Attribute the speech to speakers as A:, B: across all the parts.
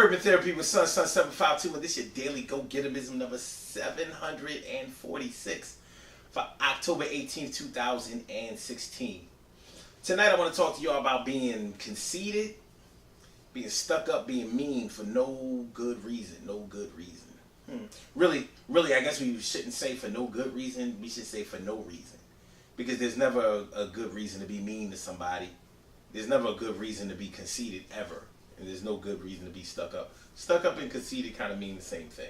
A: Urban Therapy with Sun 752, and this is your daily go-getterism number 746 for October 18th, 2016. Tonight I want to talk to y'all about being conceited, being stuck up, being mean for no good reason. No good reason. Really, I guess we shouldn't say for no good reason. We should say for no reason. Because there's never a good reason to be mean to somebody. There's never a good reason to be conceited, ever. And there's no good reason to be stuck up. Stuck up and conceited kind of mean the same thing.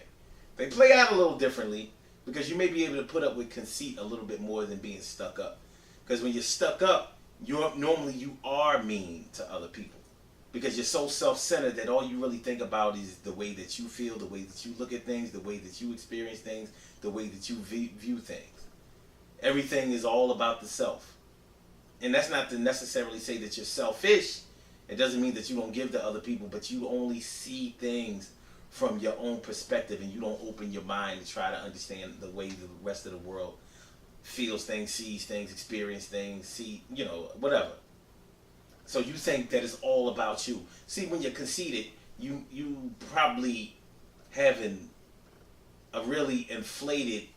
A: They play out a little differently because you may be able to put up with conceit a little bit more than being stuck up. Because when you're stuck up, normally you are mean to other people. Because you're so self-centered that all you really think about is the way that you feel, the way that you look at things, the way that you experience things, the way that you view things. Everything is all about the self. And that's not to necessarily say that you're selfish. It doesn't mean that you don't give to other people, but you only see things from your own perspective and you don't open your mind to try to understand the way the rest of the world feels things, sees things, experiences things, whatever. So you think that it's all about you. See, when you're conceited, you probably having a really inflated,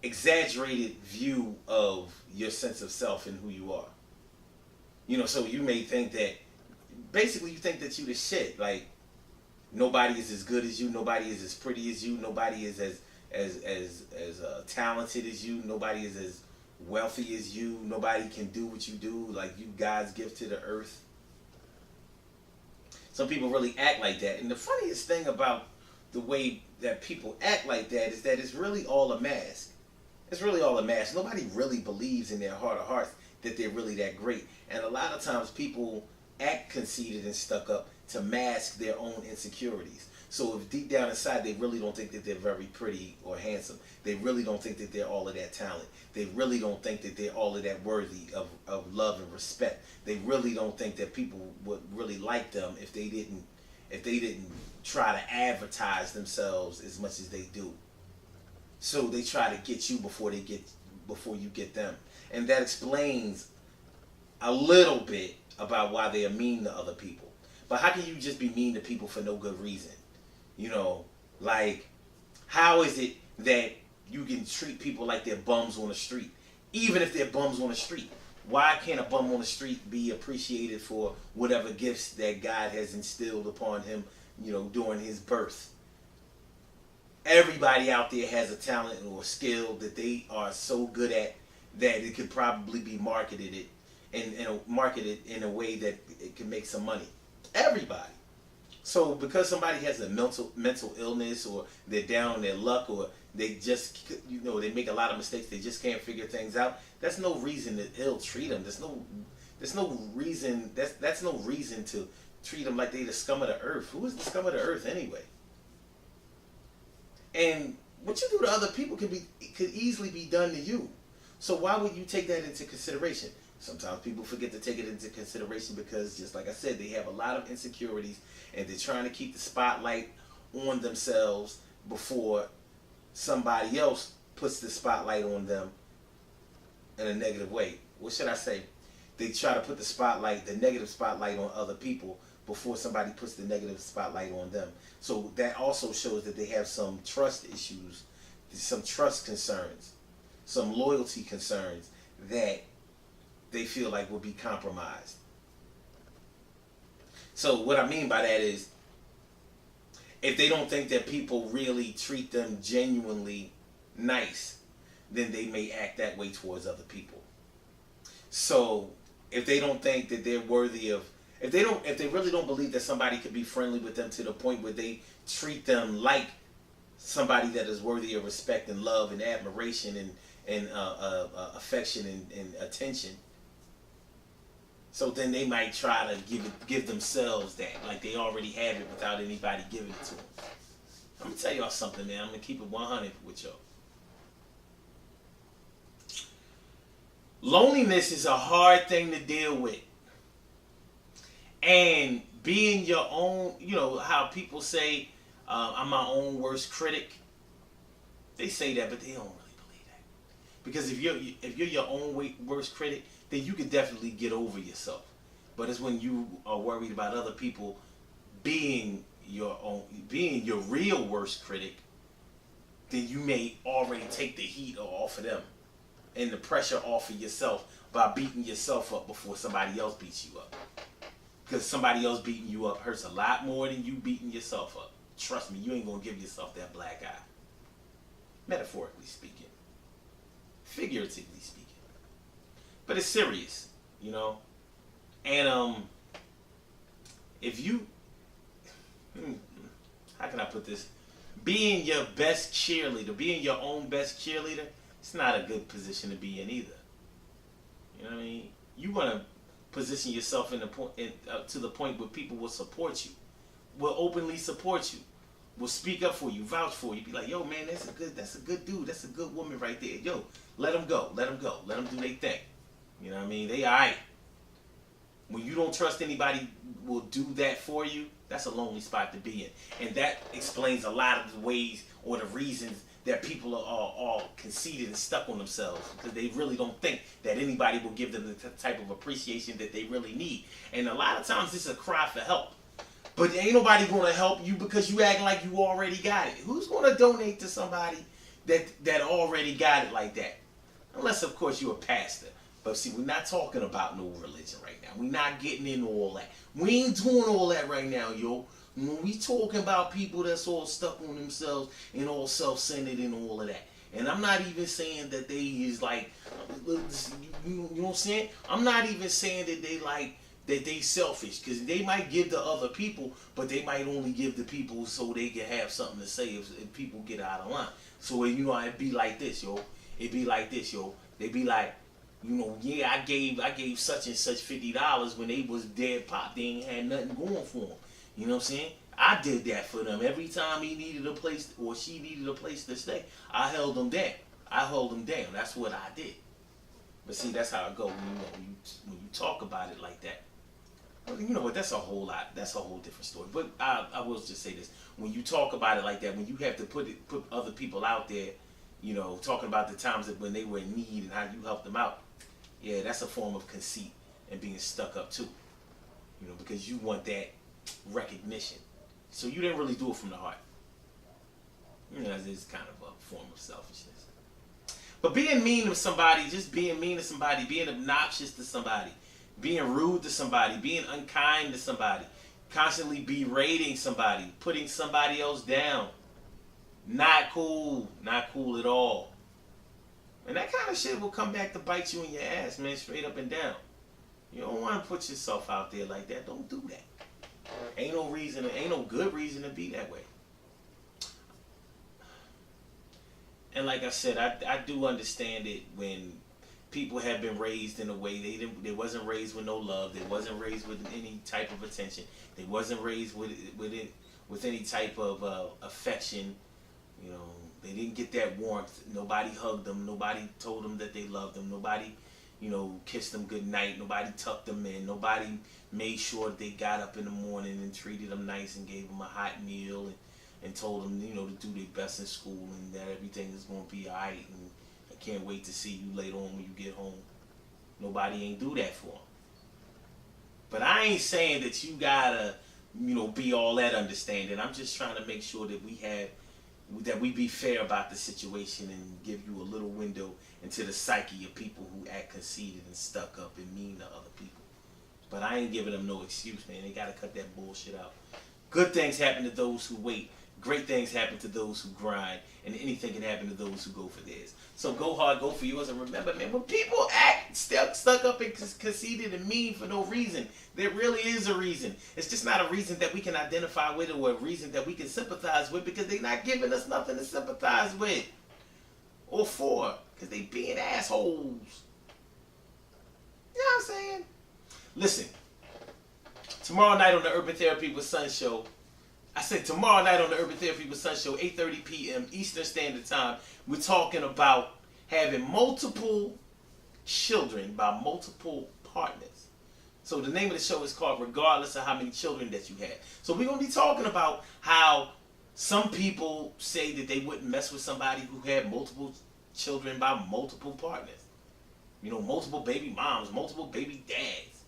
A: exaggerated view of your sense of self and who you are. So you may think that, basically you think that you the shit. Like, nobody is as good as you, nobody is as pretty as you, nobody is as talented as you, nobody is as wealthy as you, nobody can do what you do, like you God's gift to the earth. Some people really act like that. And the funniest thing about the way that people act like that is that it's really all a mask. It's really all a mask. Nobody really believes in their heart of hearts that they're really that great. And a lot of times people act conceited and stuck up to mask their own insecurities. So if deep down inside they really don't think that they're very pretty or handsome, they really don't think that they're all of that talent, they really don't think that they're all of that worthy of love and respect, they really don't think that people would really like them if they didn't try to advertise themselves as much as they do. So they try to get you before you get them. And that explains a little bit about why they are mean to other people. But how can you just be mean to people for no good reason? Like, how is it that you can treat people like they're bums on the street? Even if they're bums on the street. Why can't a bum on the street be appreciated for whatever gifts that God has instilled upon him, during his birth? Everybody out there has a talent or a skill that they are so good at that it could probably be marketed in a way that it can make some money. Everybody. So because somebody has a mental illness, or they're down on their luck, or they just they make a lot of mistakes, they just can't figure things out, that's no reason to ill treat them. That's no reason to treat them like they the scum of the earth. Who is the scum of the earth anyway? And what you do to other people could easily be done to you. So why would you take that into consideration? Sometimes people forget to take it into consideration because, just like I said, they have a lot of insecurities and they're trying to keep the spotlight on themselves before somebody else puts the spotlight on them in a negative way. What should I say? They try to put the negative spotlight on other people before somebody puts the negative spotlight on them. So that also shows that they have some trust issues, some trust concerns, some loyalty concerns that they feel like will be compromised. So what I mean by that is, if they don't think that people really treat them genuinely nice, then they may act that way towards other people. So if they don't think that they're worthy of, if they really don't believe that somebody could be friendly with them to the point where they treat them like somebody that is worthy of respect and love and admiration and affection and attention, so then they might try to give themselves that, like they already have it without anybody giving it to them. I'm gonna tell y'all something, man. I'm gonna keep it 100 with y'all. Loneliness is a hard thing to deal with. And being your own, how people say, I'm my own worst critic. They say that, but they don't really believe that. Because if you're your own worst critic, then you can definitely get over yourself. But it's when you are worried about other people being your real worst critic, then you may already take the heat off of them and the pressure off of yourself by beating yourself up before somebody else beats you up. Because somebody else beating you up hurts a lot more than you beating yourself up. Trust me, you ain't gonna give yourself that black eye. Metaphorically speaking, figuratively speaking, but it's serious, you know. And if you, how can I put this? Being your best cheerleader, being your own best cheerleader, it's not a good position to be in either. You know what I mean? You want to position yourself to the point where people will support you, will openly support you, will speak up for you, vouch for you, be like, yo man, that's a good dude, that's a good woman right there. Yo, let them go, let them do their thing. You know what I mean? They alright. When you don't trust anybody will do that for you, that's a lonely spot to be in. And that explains a lot of the ways or the reasons that people are all conceited and stuck on themselves, because they really don't think that anybody will give them the type of appreciation that they really need. And a lot of times it's a cry for help. But ain't nobody going to help you because you act like you already got it. Who's going to donate to somebody that already got it like that? Unless, of course, you're a pastor. But see, we're not talking about no religion right now. We're not getting into all that. We ain't doing all that right now, yo. When we talking about people that's all stuck on themselves and all self-centered and all of that. And I'm not even saying that they is like, you know what I'm saying? I'm not even saying that they like, that they selfish, because they might give to other people, but they might only give to people so they can have something to say if people get out of line. So, you know, it'd be like this, yo. It'd be like this, yo. They'd be like, you know, yeah, I gave such and such $50 when they was dead pop. They ain't had nothing going for them. You know what I'm saying? I did that for them. Every time he needed a place or she needed a place to stay, I held them down. That's what I did. But see, that's how it goes when you talk about it like that. Well, you know what? That's a whole different story. But I will just say this: when you talk about it like that, when you have to put other people out there, you know, talking about the times that when they were in need and how you helped them out, yeah, that's a form of conceit and being stuck up too. You know, because you want that recognition. So you didn't really do it from the heart. You know, it's kind of a form of selfishness. But being mean to somebody, just being mean to somebody, being obnoxious to somebody, being rude to somebody, being unkind to somebody, constantly berating somebody, putting somebody else down, not cool at all. And that kind of shit will come back to bite you in your ass, man, straight up and down. You don't want to put yourself out there like that. Don't do that. Ain't no good reason to be that way. And like I said, I do understand it when people have been raised in a way they wasn't raised with no love. They wasn't raised with any type of attention. They wasn't raised with any type of affection. You know, they didn't get that warmth. Nobody hugged them. Nobody told them that they loved them. Nobody, you know, kissed them good night. Nobody tucked them in. Nobody made sure that they got up in the morning and treated them nice and gave them a hot meal and told them, you know, to do their best in school and that everything is going to be all right. And I can't wait to see you later on when you get home. Nobody ain't do that for them. But I ain't saying that you gotta, you know, be all that understanding. I'm just trying to make sure that we be fair about the situation and give you a little window into the psyche of people who act conceited and stuck up and mean to other people. But I ain't giving them no excuse, man. They gotta cut that bullshit out. Good things happen to those who wait. Great things happen to those who grind. And anything can happen to those who go for theirs. So go hard, go for yours. And remember, man, when people act stuck up and conceited and mean for no reason, there really is a reason. It's just not a reason that we can identify with or a reason that we can sympathize with, because they're not giving us nothing to sympathize with or for, because they being assholes. You know what I'm saying? Listen, tomorrow night on the Urban Therapy with Sun show, I said tomorrow night on the Urban Therapy with Sun show, 8:30 p.m. Eastern Standard Time, we're talking about having multiple children by multiple partners. So the name of the show is called Regardless of How Many Children That You Have. So we're going to be talking about how some people say that they wouldn't mess with somebody who had multiple children by multiple partners. You know, multiple baby moms, multiple baby dads.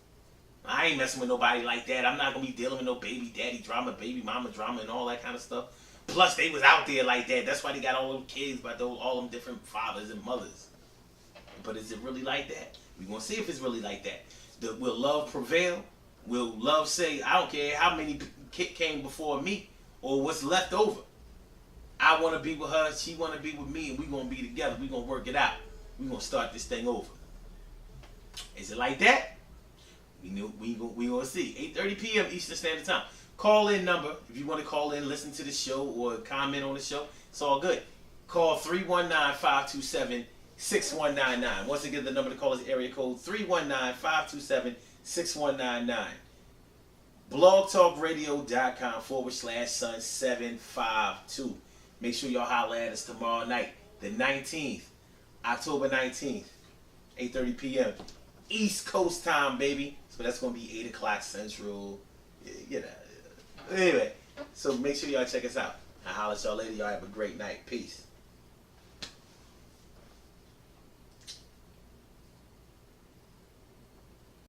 A: I ain't messing with nobody like that. I'm not gonna be dealing with no baby daddy drama, baby mama drama, and all that kind of stuff. Plus, they was out there like that. That's why they got all them kids by all them different fathers and mothers. But is it really like that? We gonna see if it's really like that. Will love prevail? Will love say, I don't care how many came before me or what's left over? I want to be with her, she want to be with me, and we gonna be together. We gonna work it out. We gonna start this thing over. Is it like that? We gonna see. 8:30 p.m. Eastern Standard Time. Call in number if you want to call in, listen to the show, or comment on the show. It's all good. Call 319-527-6199. Once again, the number to call is area code 319-527-6199. blogtalkradio.com/Sun752. Make sure y'all holler at us tomorrow night, the 19th, October 19th, 8:30 p.m. East Coast time, baby. So that's going to be 8 o'clock Central. You know. Anyway, so make sure y'all check us out. I'll holler at y'all later. Y'all have a great night. Peace.